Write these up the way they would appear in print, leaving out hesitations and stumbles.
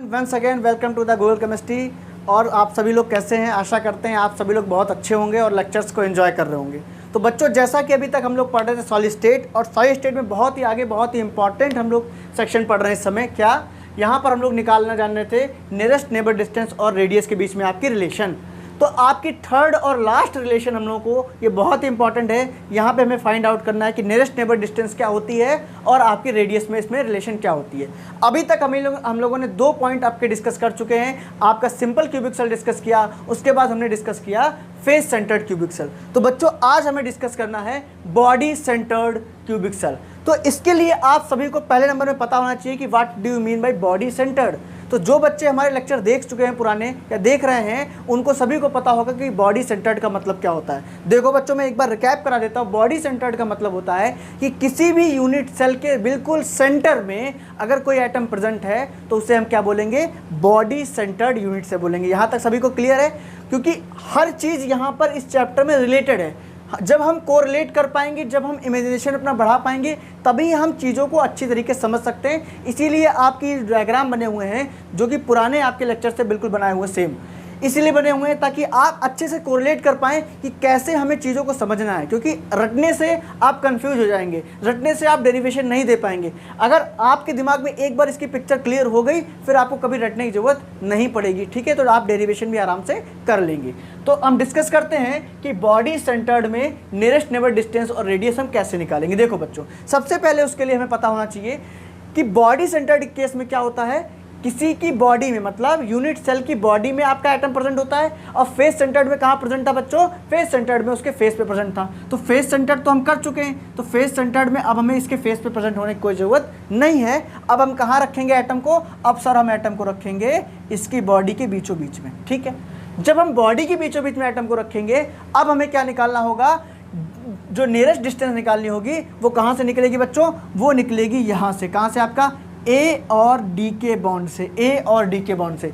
Once again welcome to the Google chemistry. और आप सभी लोग कैसे हैं? आशा करते हैं आप सभी लोग बहुत अच्छे होंगे और लेक्चर्स को एंजॉय कर रहे होंगे। तो बच्चों, जैसा कि अभी तक हम लोग पढ़ रहे थे सॉलिड स्टेट, और सॉलिड स्टेट में बहुत ही आगे बहुत ही इंपॉर्टेंट हम लोग सेक्शन पढ़ रहे हैं इस समय। क्या यहाँ पर हम लोग निकालना जान रहे थे नियरेस्ट नेबर डिस्टेंस और रेडियस के बीच में आपकी रिलेशन। तो आपकी थर्ड और लास्ट रिलेशन हम लोगों को ये बहुत ही इंपॉर्टेंट है। यहाँ पे हमें फाइंड आउट करना है कि नियरेस्ट नेबर डिस्टेंस क्या होती है और आपकी रेडियस में इसमें रिलेशन क्या होती है। अभी तक हम लोगों ने 2 पॉइंट आपके डिस्कस कर चुके हैं। आपका सिंपल क्यूबिक सेल डिस्कस किया, उसके बाद हमने डिस्कस किया फेस सेंटर्ड क्यूबिक सेल। तो बच्चों, आज हमें डिस्कस करना है बॉडी सेंटर्ड क्यूबिक सेल। तो इसके लिए आप सभी को पहले नंबर में पता होना चाहिए कि what do you mean by body centred. तो जो बच्चे हमारे लेक्चर देख चुके हैं पुराने या देख रहे हैं, उनको सभी को पता होगा कि बॉडी सेंटर्ड का मतलब क्या होता है। देखो बच्चों, मैं एक बार रिकैप करा देता हूँ। बॉडी सेंटर्ड का मतलब होता है कि किसी भी यूनिट सेल के बिल्कुल सेंटर में अगर कोई एटम प्रेजेंट है तो उसे हम क्या बोलेंगे? बॉडी सेंटर्ड यूनिट से बोलेंगे। यहाँ तक सभी को क्लियर है? क्योंकि हर चीज़ यहाँ पर इस चैप्टर में रिलेटेड है। जब हम कोरिलेट कर पाएंगे, जब हम इमेजिनेशन अपना बढ़ा पाएंगे, तभी हम चीज़ों को अच्छी तरीके से समझ सकते हैं। इसीलिए आपकी डायग्राम बने हुए हैं जो कि पुराने आपके लेक्चर से बिल्कुल बनाए हुए सेम इसीलिए बने हुए हैं ताकि आप अच्छे से कोरिलेट कर पाएँ कि कैसे हमें चीज़ों को समझना है। क्योंकि रटने से आप कंफ्यूज हो जाएंगे, रटने से आप डेरिवेशन नहीं दे पाएंगे। अगर आपके दिमाग में एक बार इसकी पिक्चर क्लियर हो गई, फिर आपको कभी रटने की ज़रूरत नहीं पड़ेगी। ठीक है, तो आप डेरिवेशन भी आराम से कर लेंगे। तो हम डिस्कस करते हैं कि बॉडी सेंटर्ड में नियरेस्ट नेबर डिस्टेंस और रेडियस हम कैसे निकालेंगे। देखो बच्चों, सबसे पहले उसके लिए हमें पता होना चाहिए कि बॉडी सेंटर्ड केस में क्या होता है। किसी की बॉडी में, मतलब यूनिट सेल की बॉडी में आपका एटम प्रेजेंट होता है। और फेस सेंटर्ड में कहाँ प्रेजेंट था बच्चों? फेस सेंटर्ड में उसके फेस पे प्रेजेंट था। तो फेस सेंटर्ड तो हम कर चुके हैं, तो फेस सेंटर्ड में अब हमें इसके फेस पे प्रेजेंट होने की कोई ज़रूरत नहीं है। अब हम कहाँ रखेंगे एटम को? अब सर हम एटम को रखेंगे इसकी बॉडी के बीचों बीच में। ठीक है, जब हम बॉडी के बीचों बीच में एटम को रखेंगे, अब हमें क्या निकालना होगा? जो नियरेस्ट डिस्टेंस निकालनी होगी वो कहाँ से निकलेगी बच्चों? वो निकलेगी यहाँ से। कहाँ से? आपका ए और डी के बॉन्ड से। ए और डी के बॉन्ड से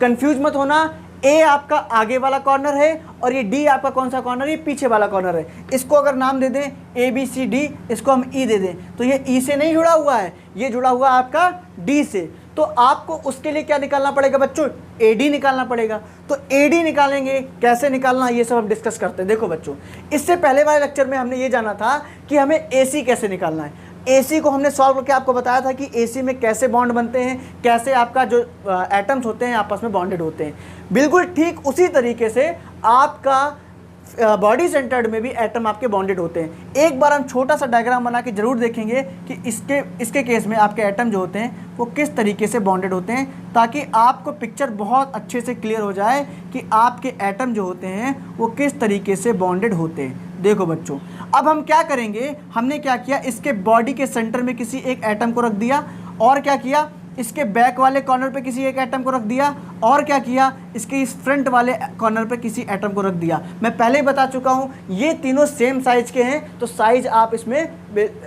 कंफ्यूज मत होना। ए आपका आगे वाला कॉर्नर है और ये डी आपका कौन सा कॉर्नर है? ये पीछे वाला कॉर्नर है। इसको अगर नाम दे दें ए बी सी डी, इसको हम ई दे दें, तो ये ई से नहीं जुड़ा हुआ है, ये जुड़ा हुआ है आपका डी से। तो आपको उसके लिए क्या निकालना पड़ेगा बच्चों? ए डी निकालना पड़ेगा। तो ए डी निकालेंगे, कैसे निकालना ये सब हम डिस्कस करते हैं। देखो बच्चों, इससे पहले वाले लेक्चर में हमने ये जाना था कि हमें ए सी कैसे निकालना है। एसी को हमने सॉल्व करके आपको बताया था कि एसी में कैसे बॉन्ड बनते हैं, कैसे आपका जो एटम्स होते हैं आपस में बॉन्डेड होते हैं। बिल्कुल ठीक उसी तरीके से आपका बॉडी सेंटर्ड में भी एटम आपके बॉन्डेड होते हैं। एक बार हम छोटा सा डायग्राम बना के जरूर देखेंगे कि इसके केस में आपके एटम जो होते हैं वो किस तरीके से बॉन्डेड होते हैं, ताकि आपको पिक्चर बहुत अच्छे से क्लियर हो जाए कि आपके एटम जो होते हैं वो किस तरीके से बॉन्डेड होते हैं। देखो बच्चों, अब हम क्या करेंगे? हमने क्या किया? इसके बॉडी के सेंटर में किसी एक एटम को रख दिया, और क्या किया? इसके बैक वाले कॉर्नर पे किसी एक एटम को रख दिया, और क्या किया? इसके इस फ्रंट वाले कॉर्नर पे किसी एटम को रख दिया। मैं पहले ही बता चुका हूँ ये तीनों सेम साइज के हैं, तो साइज आप इसमें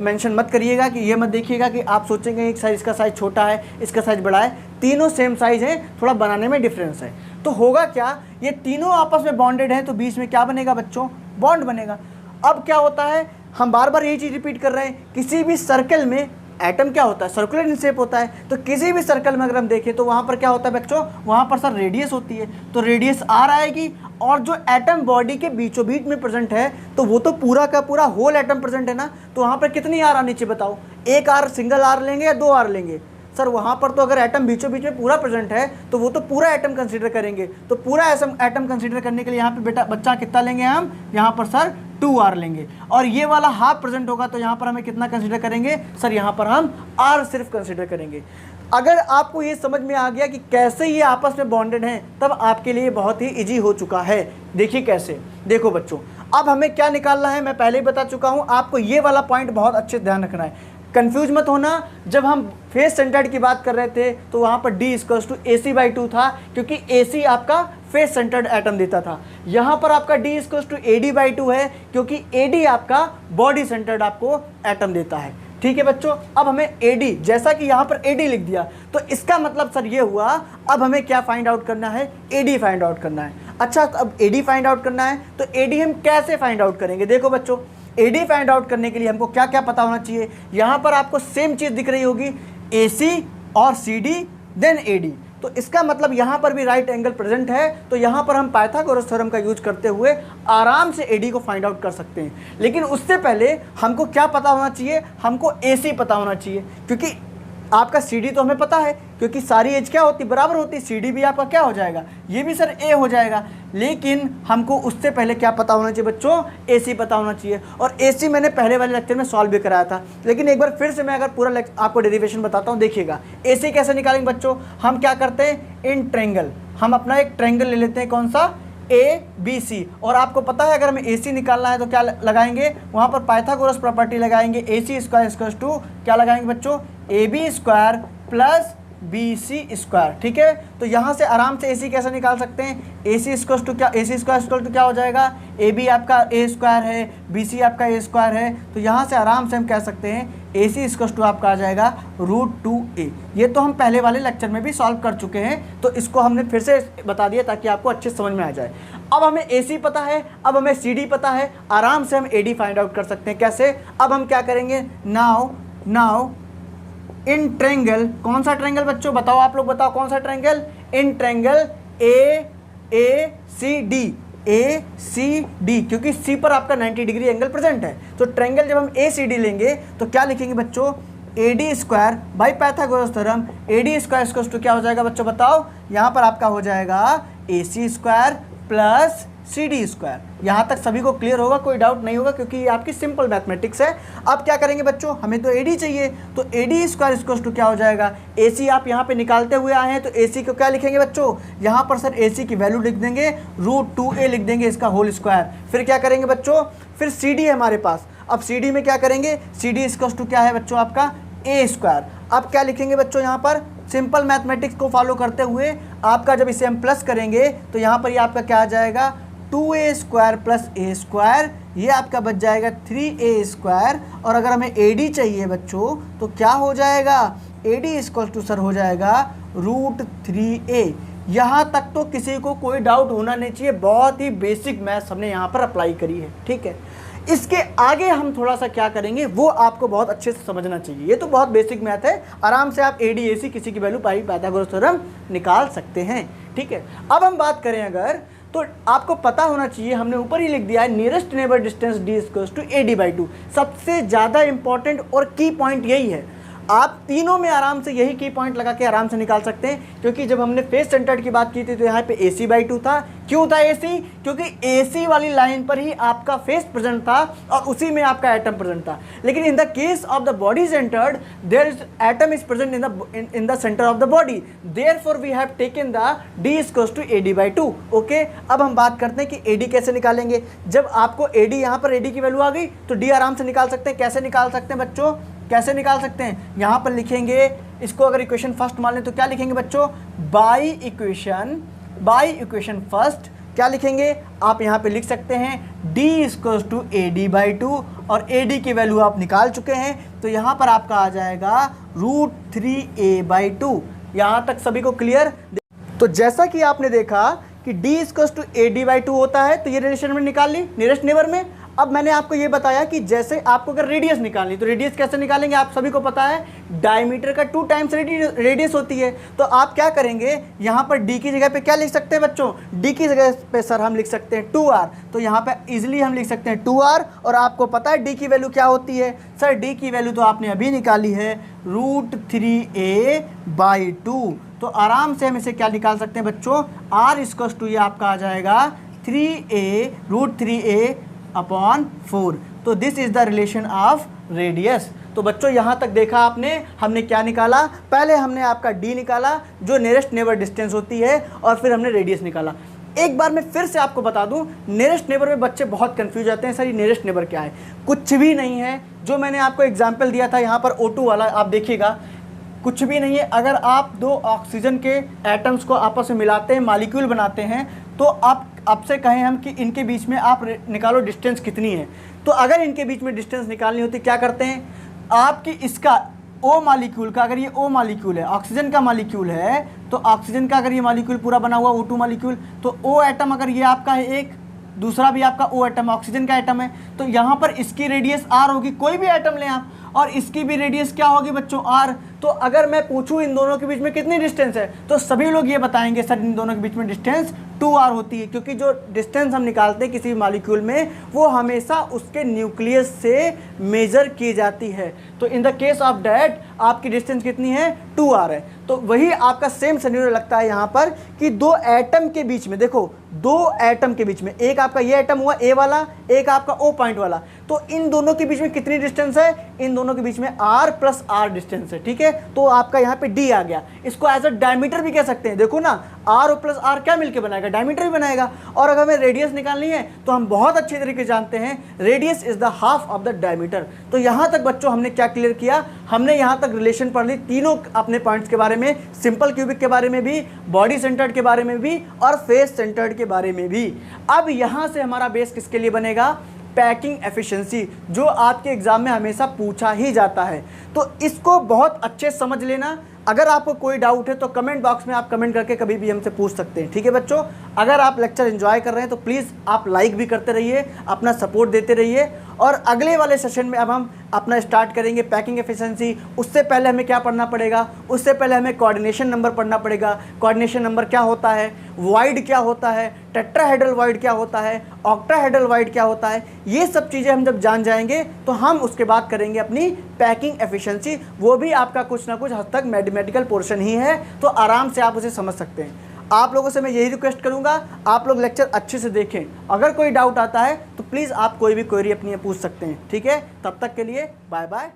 मेंशन मत करिएगा कि ये मत देखिएगा कि आप सोचेंगे एक साइज, इसका साइज छोटा है, इसका साइज बड़ा है। तीनों सेम साइज है, थोड़ा बनाने में डिफरेंस है। तो होगा क्या? ये तीनों आपस में बॉन्डेड है, तो बीच में क्या बनेगा बच्चों? बॉन्ड बनेगा। अब क्या होता है? हम बार बार यही चीज़ रिपीट कर रहे हैं, किसी भी सर्कल में एटम क्या होता है? सर्कुलर इन शेप होता है। तो किसी भी सर्कल में अगर हम देखें तो वहाँ पर क्या होता है बच्चों? वहाँ पर सर रेडियस होती है। तो रेडियस आर आएगी, और जो एटम बॉडी के बीचों बीच में प्रेजेंट है तो वो तो पूरा का पूरा होल एटम प्रेजेंट है ना। तो वहाँ पर कितनी आर आनी चाहिए बताओ? एक आर, सिंगल आर लेंगे या 2 आर लेंगे? सर वहाँ पर तो अगर एटम बीचों बीच में पूरा प्रेजेंट है तो वो तो पूरा एटम कंसीडर करेंगे। तो पूरा एटम कंसीडर करने के लिए यहाँ पे बच्चा कितना लेंगे हम? यहाँ पर सर 2 आर लेंगे। और ये वाला हाफ प्रेजेंट होगा तो यहाँ पर हमें कितना कंसीडर करेंगे? सर यहाँ पर हम आर सिर्फ कंसीडर करेंगे। अगर आपको ये समझ में आ गया कि कैसे ये आपस में बॉन्डेड हैं, तब आपके लिए बहुत ही ईजी हो चुका है। देखिए कैसे। देखो बच्चों, अब हमें क्या निकालना है मैं पहले ही बता चुका हूँ। आपको ये वाला पॉइंट बहुत अच्छे ध्यान रखना है, कंफ्यूज मत होना। जब हम फेस सेंटर्ड की बात कर रहे थे तो वहाँ पर D = AC/2 था, क्योंकि AC आपका फेस सेंटर्ड एटम देता था। यहाँ पर आपका D = AD/2 है, क्योंकि AD आपका बॉडी सेंटर्ड आपको एटम देता है। ठीक है बच्चों, अब हमें AD, जैसा कि यहाँ पर AD लिख दिया, तो इसका मतलब सर ये हुआ अब हमें क्या फाइंड आउट करना है? AD फाइंड आउट करना है। अच्छा, तो अब AD फाइंड आउट करना है तो AD हम कैसे फाइंड आउट करेंगे? देखो बच्चों, AD फाइंड आउट करने के लिए हमको क्या क्या पता होना चाहिए? यहाँ पर आपको सेम चीज़ दिख रही होगी, AC और CD देन AD। तो तो इसका मतलब यहाँ पर भी राइट एंगल प्रेजेंट है, तो यहाँ पर हम पाइथागोरस थ्योरम का यूज करते हुए आराम से AD को फाइंड आउट कर सकते हैं। लेकिन उससे पहले हमको क्या पता होना चाहिए, हमको AC पता होना चाहिए, क्योंकि आपका CD तो हमें पता है, क्योंकि सारी एज क्या होती बराबर होती, CD भी आपका क्या हो जाएगा, ये भी सर A हो जाएगा। लेकिन हमको उससे पहले क्या पता होना चाहिए बच्चों, AC पता होना चाहिए। और AC मैंने पहले वाले लेक्चर में सॉल्व भी कराया था, लेकिन एक बार फिर से मैं अगर पूरा आपको डेरिवेशन बताता हूँ, देखिएगा AC कैसे निकालेंगे बच्चों। हम क्या करते हैं, इन ट्रेंगल, हम अपना एक ट्रेंगल ले लेते हैं, कौन सा, ABC। और आपको पता है अगर हमें AC निकालना है तो क्या लगाएंगे, वहाँ पर पाइथागोरस प्रॉपर्टी लगाएंगे, AC स्क्वायर इक्वल्स टू क्या लगाएंगे बच्चों, AB square plus BC square. ठीक है, तो यहाँ से आराम से AC कैसे निकाल सकते हैं, AC स्क्वायर टू क्या, AC स्क्वायर इक्वल टू क्या हो जाएगा, AB आपका A स्क्वायर है, BC आपका A स्क्वायर है, तो यहाँ से आराम से हम कह सकते हैं AC इक्वल टू आपका आ जाएगा √2a। ये तो हम पहले वाले लेक्चर में भी सॉल्व कर चुके हैं, तो इसको हमने फिर से बता दिया ताकि आपको अच्छे समझ में आ जाए। अब हमें AC पता है, अब हमें CD पता है, आराम से हम AD फाइंड आउट कर सकते हैं। कैसे, अब हम क्या करेंगे, नाउ इन ट्रेंगल, कौन सा ट्रेंगल बच्चों, बताओ आप लोग बताओ कौन सा ट्रेंगल, इन ट्रेंगल ACD, क्योंकि C पर आपका 90 डिग्री एंगल प्रेजेंट है। तो ट्रेंगल जब हम ACD लेंगे तो क्या लिखेंगे बच्चों, AD square by Pythagoras theorem, AD square equals to क्या हो जाएगा बच्चों बताओ, यहाँ पर आपका हो जाएगा AC square plus CD square. यहाँ तक सभी को क्लियर होगा, कोई डाउट नहीं होगा, क्योंकि ये आपकी सिंपल मैथमेटिक्स है। अब क्या करेंगे बच्चों, हमें तो AD चाहिए, तो AD स्क्वायर इक्वल्स टू क्या हो जाएगा, AC आप यहाँ पे निकालते हुए आए हैं, तो AC को क्या लिखेंगे बच्चों, यहाँ पर सर AC की वैल्यू लिख देंगे, √2a लिख देंगे, इसका होल स्क्वायर। फिर क्या करेंगे बच्चों, फिर CD है हमारे पास, अब CD में क्या करेंगे, CD इक्वल्स टू क्या है बच्चों आपका A स्क्वायर। अब क्या लिखेंगे बच्चों, यहाँ पर सिंपल मैथमेटिक्स को फॉलो करते हुए आपका जब इसे हम प्लस करेंगे तो यहाँ पर ये आपका क्या आ जाएगा, 2a square plus A square, ये आपका बच जाएगा 3a स्क्वायर। और अगर हमें AD चाहिए बच्चों तो क्या हो जाएगा, AD इक्वल टू सर हो जाएगा √3a। यहाँ तक तो किसी को कोई डाउट होना नहीं चाहिए, बहुत ही बेसिक मैथ्स हमने यहाँ पर अप्लाई करी है। ठीक है, इसके आगे हम थोड़ा सा क्या करेंगे वो आपको बहुत अच्छे से समझना चाहिए। ये तो बहुत बेसिक मैथ है, आराम से आप AD AC किसी की वैल्यू पाइथागोरस थ्योरम निकाल सकते हैं। ठीक है, अब हम बात करें अगर, तो आपको पता होना चाहिए, हमने ऊपर ही लिख दिया है nearest neighbour distance D equals to AD/2। सबसे ज़्यादा इंपॉर्टेंट और की पॉइंट यही है, आप तीनों में आराम से यही की पॉइंट लगा के आराम से निकाल सकते हैं। क्योंकि जब हमने फेस सेंटर्ड की बात की थी तो यहाँ पे AC/2 था। क्यों था AC, क्योंकि AC वाली लाइन पर ही आपका फेस प्रेजेंट था और उसी में आपका एटम प्रेजेंट था। लेकिन in the case of the body centred there is atom is present in the centre of the body, therefore we have taken the D equals to AD/2। Okay, अब हम बात करते हैं कि AD कैसे निकालेंगे। जब आपको AD, यहाँ पर AD की वैल्यू आ गई तो D आराम से निकाल सकते हैं। कैसे निकाल सकते हैं बच्चों, कैसे निकाल सकते हैं, यहाँ पर लिखेंगे इसको, अगर इक्वेशन फर्स्ट मान लें तो क्या लिखेंगे बच्चों, बाई इक्वेशन फर्स्ट क्या लिखेंगे, आप यहाँ पे लिख सकते हैं D इक्वल्स टू AD/2 और AD की वैल्यू आप निकाल चुके हैं, तो यहाँ पर आपका आ जाएगा √3a/2। यहाँ तक सभी को क्लियर। तो जैसा कि आपने देखा कि D इक्वल्स टू AD/2 होता है, तो ये रिलेशन में निकाल ली नियरेस्ट नेबर में। अब मैंने आपको ये बताया कि जैसे आपको अगर रेडियस निकालनी, तो रेडियस कैसे निकालेंगे, आप सभी को पता है डायमीटर का 2 टाइम्स रेडियस होती है। तो आप क्या करेंगे, यहाँ पर D की जगह पे क्या लिख सकते हैं बच्चों, D की जगह पे सर हम लिख सकते हैं 2r, तो यहाँ पे इजीली हम लिख सकते हैं 2r। और आपको पता है D की वैल्यू क्या होती है, सर D की वैल्यू तो आपने अभी निकाली है √3a/2। तो आराम से हम इसे क्या निकाल सकते हैं बच्चों, r इक्वल्स टू ये आपका आ जाएगा 3a√3a/4। तो this is the relation of radius. तो बच्चों यहाँ तक देखा आपने, हमने क्या निकाला, पहले हमने आपका D निकाला जो नियरेस्ट नेबर डिस्टेंस होती है, और फिर हमने रेडियस निकाला। एक बार मैं फिर से आपको बता दूं, नियरेस्ट नेबर में बच्चे बहुत कंफ्यूज होते हैं, सर ये नियरेस्ट नेबर क्या है। कुछ भी नहीं है, जो मैंने आपको एग्जाम्पल दिया था यहाँ पर O2 वाला, आप देखिएगा कुछ भी नहीं है। अगर आप 2 ऑक्सीजन के एटम्स को आपस में मिलाते हैं, मॉलिक्यूल बनाते हैं, तो आपसे कहें हम कि इनके बीच में आप निकालो डिस्टेंस कितनी है, तो अगर इनके बीच में डिस्टेंस निकालनी होती क्या करते हैं, आपकी इसका O मॉलिक्यूल का, अगर ये O मॉलिक्यूल है, ऑक्सीजन का मॉलिक्यूल है, तो ऑक्सीजन का अगर ये मॉलिक्यूल पूरा बना हुआ O2 मॉलिक्यूल, तो O एटम अगर ये आपका है एक, दूसरा भी आपका O एटम ऑक्सीजन का एटम है, तो यहाँ पर इसकी रेडियस R होगी, कोई भी एटम लें आप, और इसकी भी रेडियस क्या होगी बच्चों R। तो अगर मैं पूछूं इन दोनों के बीच में कितनी डिस्टेंस है, तो सभी लोग ये बताएंगे सर इन दोनों के बीच में डिस्टेंस 2R होती है, क्योंकि जो डिस्टेंस हम निकालते हैं किसी भी मॉलिक्यूल में वो हमेशा उसके न्यूक्लियस से मेजर की जाती है। तो इन द केस ऑफ डैट आपकी डिस्टेंस कितनी है 2R है। तो वही आपका सेम सिनेरियो लगता है यहाँ पर कि दो एटम के बीच में, देखो दो एटम के बीच में, एक आपका ये एटम हुआ A वाला, एक आपका O पॉइंट वाला, तो इन दोनों के बीच में कितनी डिस्टेंस है, इन दोनों के बीच में R प्लस R डिस्टेंस है, ठीक है। तो आपका यहाँ पे D आ गया, इसको एज अ डायमीटर भी कह सकते हैं। देखो ना R प्लस R क्या मिलकर बनाएगा, डायमीटर भी बनाएगा। और अगर हमें रेडियस निकालनी है तो हम बहुत अच्छे तरीके से जानते हैं radius is the half of the diameter. तो यहाँ तक बच्चों हमने क्या क्लियर किया, हमने यहाँ तक रिलेशन पढ़ ली तीनों अपने पॉइंट्स के बारे में, सिंपल क्यूबिक के बारे में भी, बॉडी सेंटर्ड के बारे में भी, और फेस सेंटर्ड के बारे में भी। अब यहाँ से हमारा बेस किसके लिए बनेगा, पैकिंग एफिशिएंसी, जो आपके एग्जाम में हमेशा पूछा ही जाता है। तो इसको बहुत अच्छे से समझ लेना। अगर आपको कोई डाउट है तो कमेंट बॉक्स में आप कमेंट करके कभी भी हमसे पूछ सकते हैं, ठीक है बच्चों। अगर आप लेक्चर एंजॉय कर रहे हैं तो प्लीज़ आप लाइक भी करते रहिए, अपना सपोर्ट देते रहिए। और अगले वाले सेशन में अब हम अपना स्टार्ट करेंगे पैकिंग एफिशिएंसी। उससे पहले हमें क्या पढ़ना पड़ेगा, उससे पहले हमें कोऑर्डिनेशन नंबर पढ़ना पड़ेगा। कोऑर्डिनेशन नंबर क्या होता है, वाइड क्या होता है, टेट्राहेड्रल वाइड क्या होता है, ऑक्टाहेड्रल वाइड क्या होता है, ये सब चीज़ें हम जब जान जाएंगे तो हम उसके बाद करेंगे अपनी पैकिंग एफिशिएंसी। वो भी आपका कुछ ना कुछ हद तक मैथमेटिकल पोर्शन ही है, तो आराम से आप उसे समझ सकते हैं। आप लोगों से मैं यही रिक्वेस्ट करूंगा, आप लोग लेक्चर अच्छे से देखें। अगर कोई डाउट आता है तो प्लीज़ आप कोई भी क्वेरी अपनी पूछ सकते हैं, ठीक है। तब तक के लिए बाय बाय।